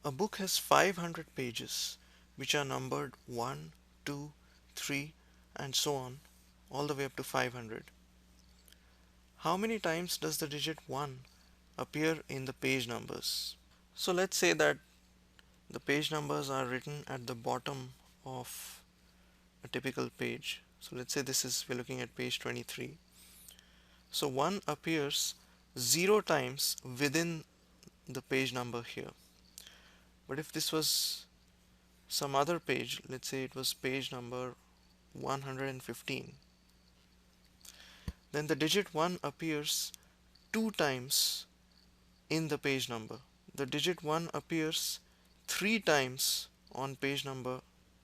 A book has 500 pages which are numbered 1, 2, 3 and so on all the way up to 500. How many times does the digit 1 appear in the page numbers? So let's say that the page numbers are written at the bottom of a typical page. So let's say we're looking at page 23. So 1 appears 0 times within the page number here. But if this was some other page, let's say it was page number 115, then the digit 1 appears 2 times in the page number. The digit 1 appears 3 times on page number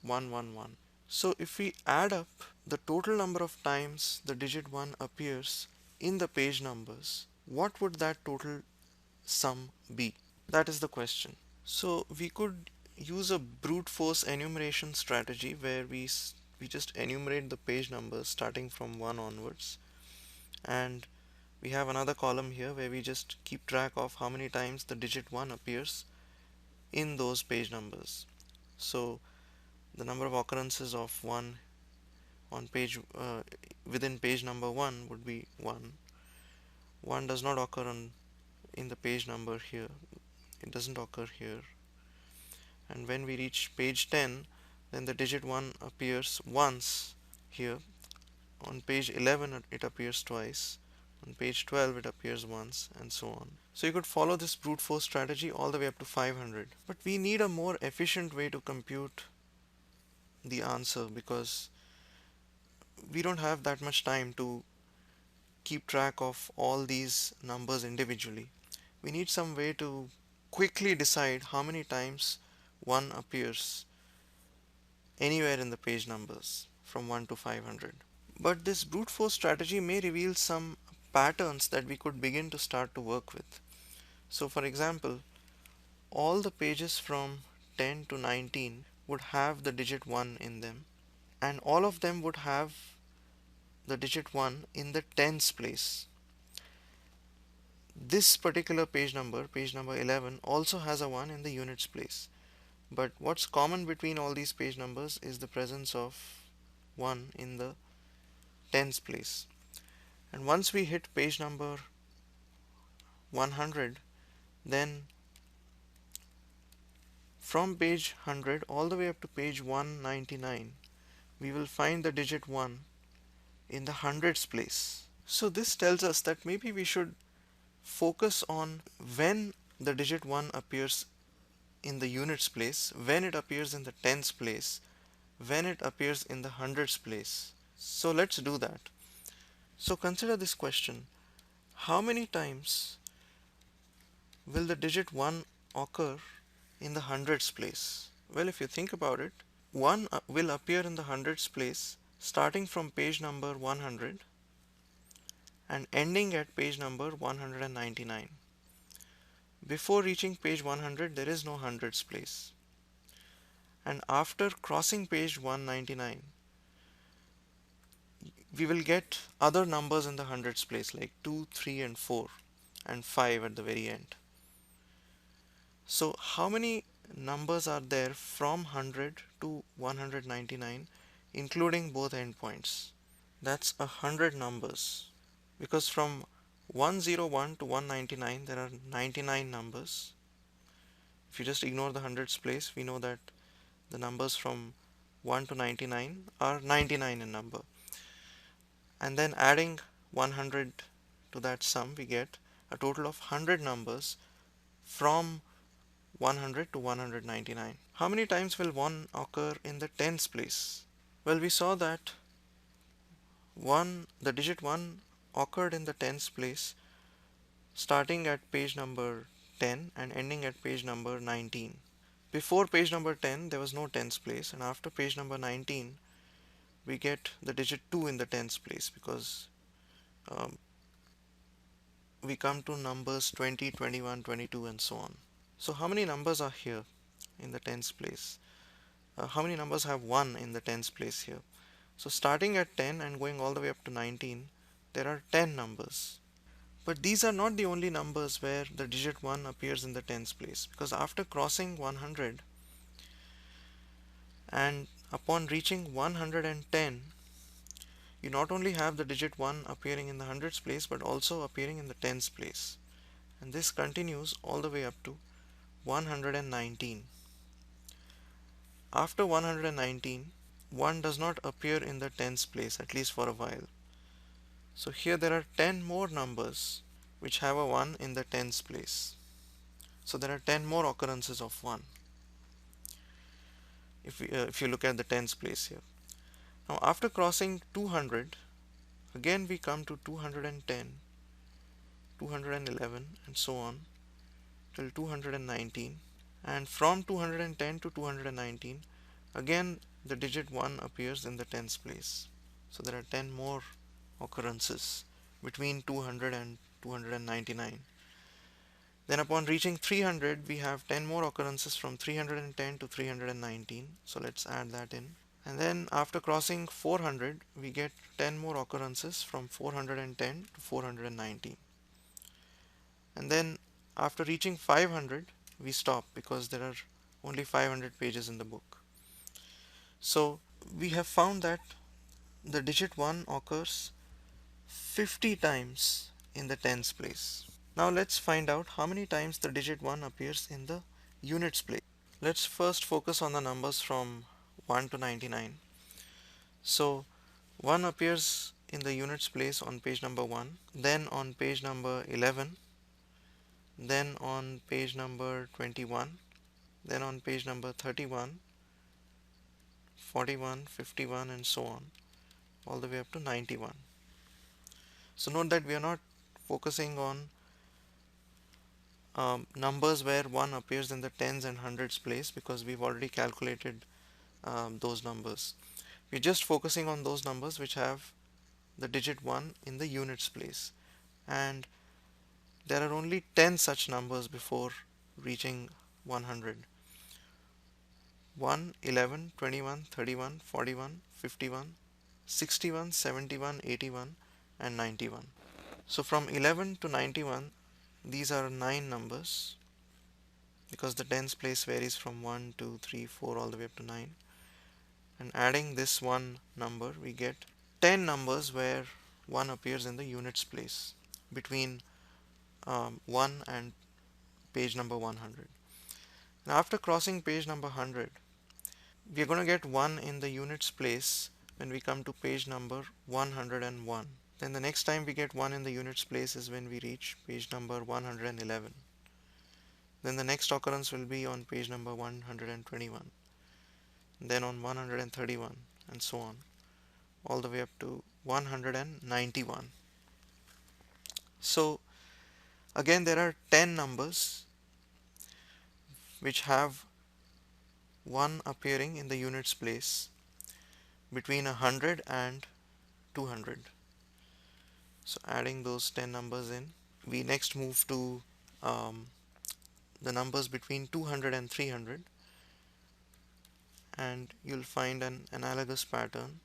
111. So if we add up the total number of times the digit 1 appears in the page numbers, what would that total sum be? That is the question. So we could use a brute force enumeration strategy where we just enumerate the page numbers starting from 1 onwards, and we have another column here where we just keep track of how many times the digit 1 appears in those page numbers. So the number of occurrences of 1 on page within page number 1 would be 1. 1 does not occur in the page number here. It doesn't occur here. And when we reach page 10, then the digit 1 appears once here. On page 11 it appears twice. On page 12 it appears once, and so on. So you could follow this brute force strategy all the way up to 500. But we need a more efficient way to compute the answer because we don't have that much time to keep track of all these numbers individually. We need some way to quickly decide how many times 1 appears anywhere in the page numbers from 1 to 500. But this brute force strategy may reveal some patterns that we could begin to start to work with. So for example, all the pages from 10 to 19 would have the digit 1 in them, and all of them would have the digit 1 in the tens place. This particular page number 11, also has a 1 in the units place. But what's common between all these page numbers is the presence of 1 in the tens place. And once we hit page number 100, then from page 100 all the way up to page 199, we will find the digit 1 in the hundreds place. So this tells us that maybe we should focus on when the digit 1 appears in the units place, when it appears in the tens place, when it appears in the hundreds place. So let's do that. So consider this question: how many times will the digit 1 occur in the hundreds place? Well, if you think about it, 1 will appear in the hundreds place starting from page number 100 and ending at page number 199. Before reaching page 100, there is no hundreds place. And after crossing page 199, we will get other numbers in the hundreds place like 2, 3 and 4 and 5 at the very end. So how many numbers are there from 100 to 199 including both endpoints? That's 100 numbers, because from 101 to 199 there are 99 numbers. If you just ignore the hundreds place, we know that the numbers from 1 to 99 are 99 in number. And then adding 100 to that sum, we get a total of 100 numbers from 100 to 199. How many times will 1 occur in the tens place? Well, we saw that the digit 1 occurred in the tens place starting at page number 10 and ending at page number 19. Before page number 10 there was no tens place, and after page number 19 we get the digit 2 in the tens place because we come to numbers 20, 21, 22 and so on. So how many numbers are here in the tens place? How many numbers have 1 in the tens place here? So starting at 10 and going all the way up to 19, there are 10 numbers. But these are not the only numbers where the digit 1 appears in the tens place, because after crossing 100 and upon reaching 110, you not only have the digit 1 appearing in the hundreds place but also appearing in the tens place. And this continues all the way up to 119. After 119, 1 does not appear in the tens place, at least for a while. So here there are 10 more numbers which have a 1 in the tens place. So there are 10 more occurrences of 1 if you look at the tens place here. Now after crossing 200, again we come to 210, 211 and so on till 219, and from 210 to 219 again the digit 1 appears in the tens place. So there are 10 more occurrences between 200 and 299. Then upon reaching 300 we have 10 more occurrences from 310 to 319, so let's add that in. And then after crossing 400 we get 10 more occurrences from 410 to 419. And then after reaching 500 we stop because there are only 500 pages in the book. So we have found that the digit 1 occurs 50 times in the tens place. Now let's find out how many times the digit 1 appears in the units place. Let's first focus on the numbers from 1 to 99. So 1 appears in the units place on page number 1, then on page number 11, then on page number 21, then on page number 31, 41, 51 and so on, all the way up to 91. So note that we are not focusing on numbers where 1 appears in the tens and hundreds place because we've already calculated those numbers. We're just focusing on those numbers which have the digit 1 in the units place, and there are only 10 such numbers before reaching 100. 1, 11, 21, 31, 41, 51, 61, 71, 81 and 91. So from 11 to 91 these are 9 numbers because the tens place varies from 1, 2, 3, 4 all the way up to 9, and adding this one number we get 10 numbers where 1 appears in the units place between 1 and page number 100. And after crossing page number 100 we are going to get 1 in the units place when we come to page number 101. Then the next time we get 1 in the units place is when we reach page number 111. Then the next occurrence will be on page number 121, then on 131 and so on, all the way up to 191. So again there are 10 numbers which have 1 appearing in the units place between 100 and 200. So adding those 10 numbers in, we next move to the numbers between 200 and 300, and you'll find an analogous pattern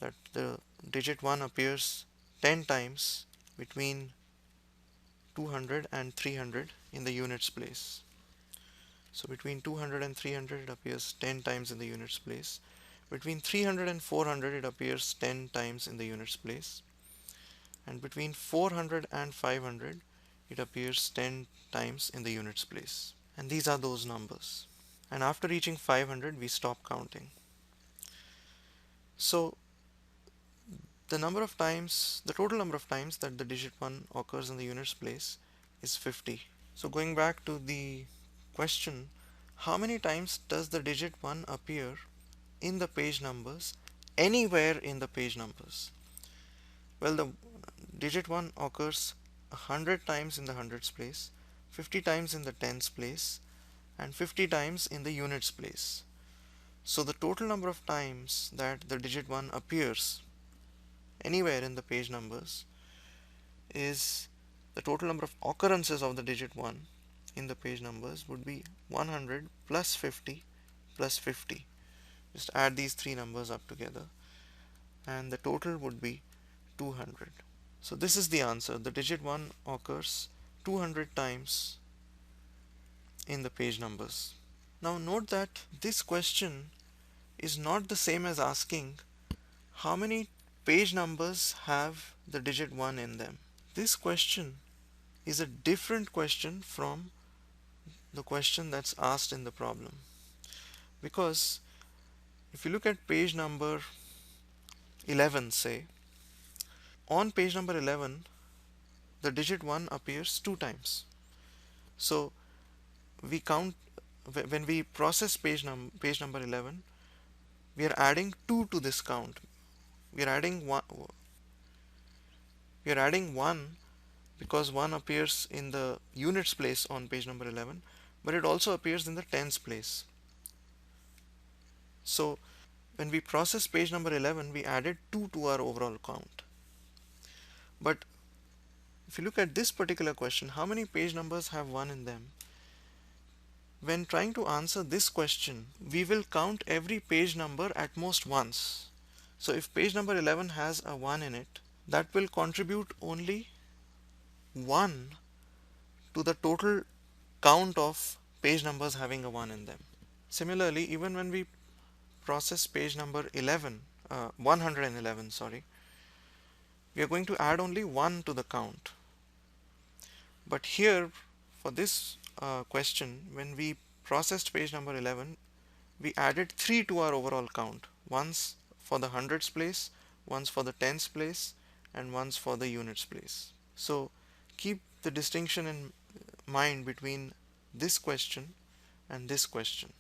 that the digit 1 appears 10 times between 200 and 300 in the units place. So between 200 and 300 it appears 10 times in the units place. Between 300 and 400 it appears 10 times in the units place. And between 400 and 500 it appears 10 times in the units place. And these are those numbers. And after reaching 500 we stop counting. So the total number of times that the digit 1 occurs in the units place is 50. So going back to the question, how many times does the digit 1 appear in the page numbers anywhere in the page numbers? Well, the digit 1 occurs 100 times in the hundreds place, 50 times in the tens place, and 50 times in the units place. So the total number of times that the digit 1 appears anywhere in the page numbers is the total number of occurrences of the digit 1 in the page numbers would be 100 plus 50 plus 50. Just add these three numbers up together and the total would be 200. So this is the answer. The digit 1 occurs 200 times in the page numbers. Now note that this question is not the same as asking how many page numbers have the digit 1 in them. This question is a different question from the question that's asked in the problem, because if you look at page number 11, say, on page number 11 the digit 1 appears two times. So we count, when we process page number 11, we are adding 2 to this count. We are adding 1 because 1 appears in the units place on page number 11, but it also appears in the tens place. So when we process page number 11, we added 2 to our overall count. But if you look at this particular question, how many page numbers have 1 in them? When trying to answer this question, we will count every page number at most once. So if page number 11 has a 1 in it, that will contribute only 1 to the total count of page numbers having a 1 in them. Similarly, even when we process page number 111, sorry, we are going to add only 1 to the count. But here, for this question, when we processed page number 11, we added 3 to our overall count. Once for the hundreds place, once for the tens place, and once for the units place. So keep the distinction in mind between this question and this question.